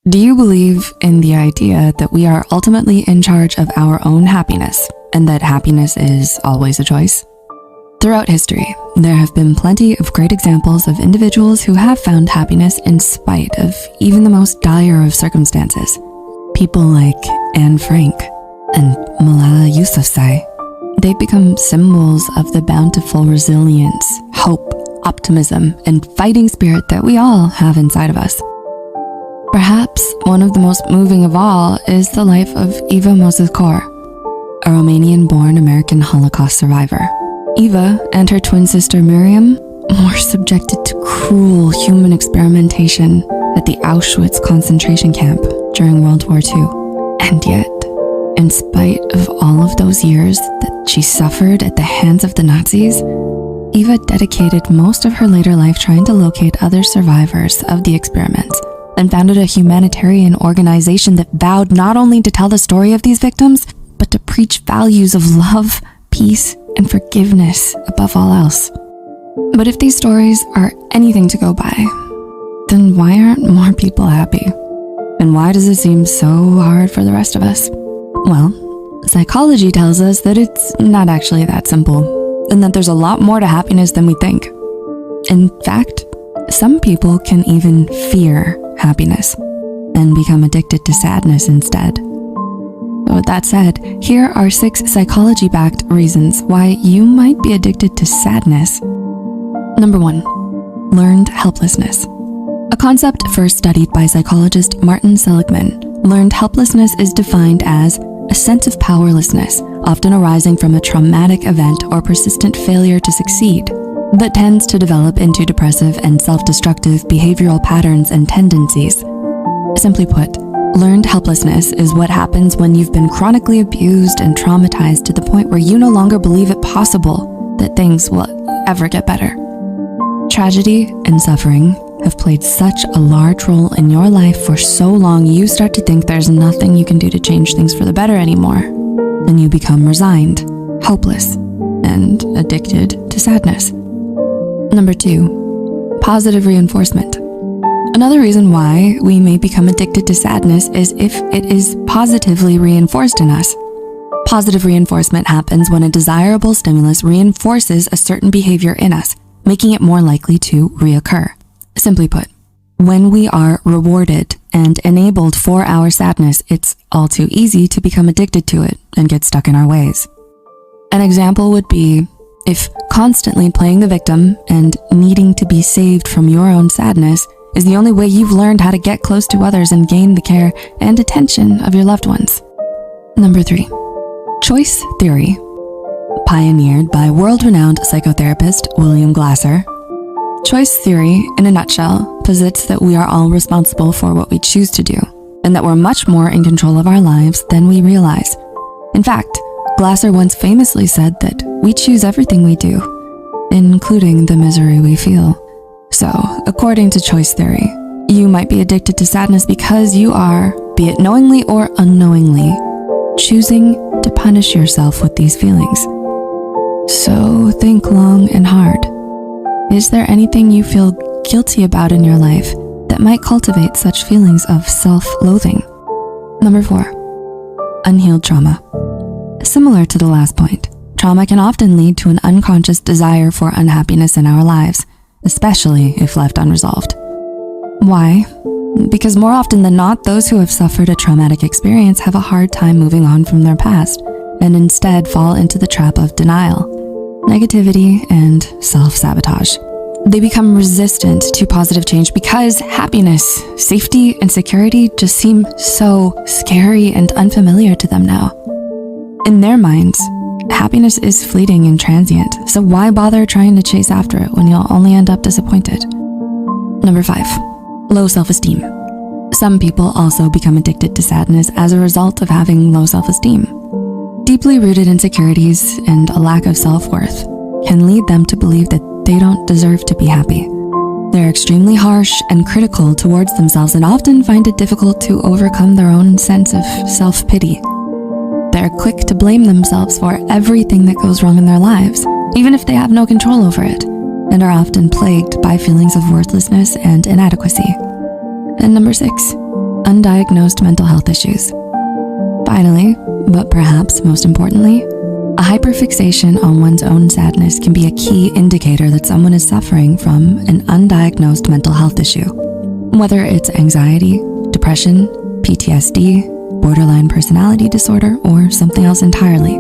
Do you believe in the idea that we are ultimately in charge of our own happiness and that happiness is always a choice? Throughout history, there have been plenty of great examples of individuals who have found happiness in spite of even the most dire of circumstances. People like Anne Frank and Malala Yousafzai. They've become symbols of the bountiful resilience, hope, optimism, and fighting spirit that we all have inside of us. Perhaps one of the most moving of all is the life of Eva Moses-Kor, a Romanian-born American Holocaust survivor. Eva and her twin sister Miriam were subjected to cruel human experimentation at the Auschwitz concentration camp during World War II. And yet, in spite of all of those years that she suffered at the hands of the Nazis, Eva dedicated most of her later life trying to locate other survivors of the experiments and founded a humanitarian organization that vowed not only to tell the story of these victims, but to preach values of love, peace, and forgiveness above all else. But if these stories are anything to go by, then why aren't more people happy? And why does it seem so hard for the rest of us? Well, psychology tells us that it's not actually that simple, and that there's a lot more to happiness than we think. In fact, some people can even fear happiness and become addicted to sadness instead. With that said, here are 6 psychology-backed reasons why you might be addicted to sadness. Number 1, learned helplessness. A concept first studied by psychologist Martin Seligman. Learned helplessness is defined as a sense of powerlessness, often arising from a traumatic event or persistent failure to succeed, that tends to develop into depressive and self-destructive behavioral patterns and tendencies. Simply put, learned helplessness is what happens when you've been chronically abused and traumatized to the point where you no longer believe it possible that things will ever get better. Tragedy and suffering have played such a large role in your life for so long you start to think there's nothing you can do to change things for the better anymore. And you become resigned, hopeless, and addicted to sadness. Number 2, positive reinforcement. Another reason why we may become addicted to sadness is if it is positively reinforced in us. Positive reinforcement happens when a desirable stimulus reinforces a certain behavior in us, making it more likely to reoccur. Simply put, when we are rewarded and enabled for our sadness, it's all too easy to become addicted to it and get stuck in our ways. An example would be if constantly playing the victim and needing to be saved from your own sadness is the only way you've learned how to get close to others and gain the care and attention of your loved ones. Number 3, choice theory. Pioneered by world-renowned psychotherapist William Glasser, choice theory, in a nutshell, posits that we are all responsible for what we choose to do, and that we're much more in control of our lives than we realize. In fact, Glasser once famously said that we choose everything we do, including the misery we feel. So, according to choice theory, you might be addicted to sadness because you are, be it knowingly or unknowingly, choosing to punish yourself with these feelings. So think long and hard. Is there anything you feel guilty about in your life that might cultivate such feelings of self-loathing? Number 4, unhealed trauma. Similar to the last point, trauma can often lead to an unconscious desire for unhappiness in our lives, especially if left unresolved. Why? Because more often than not, those who have suffered a traumatic experience have a hard time moving on from their past and instead fall into the trap of denial, negativity, and self-sabotage. They become resistant to positive change because happiness, safety, and security just seem so scary and unfamiliar to them now. In their minds, happiness is fleeting and transient, so why bother trying to chase after it when you'll only end up disappointed? Number 5, low self-esteem. Some people also become addicted to sadness as a result of having low self-esteem. Deeply rooted insecurities and a lack of self-worth can lead them to believe that they don't deserve to be happy. They're extremely harsh and critical towards themselves and often find it difficult to overcome their own sense of self-pity. They're quick to blame themselves for everything that goes wrong in their lives, even if they have no control over it, and are often plagued by feelings of worthlessness and inadequacy. And number 6, Undiagnosed mental health issues. Finally, but perhaps most importantly, a hyperfixation on one's own sadness can be a key indicator that someone is suffering from an undiagnosed mental health issue. Whether it's anxiety, depression, PTSD, borderline personality disorder, or something else entirely.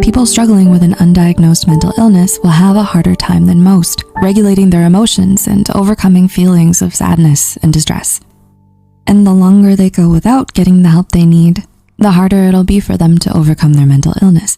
People struggling with an undiagnosed mental illness will have a harder time than most, regulating their emotions and overcoming feelings of sadness and distress. And the longer they go without getting the help they need, the harder it'll be for them to overcome their mental illness.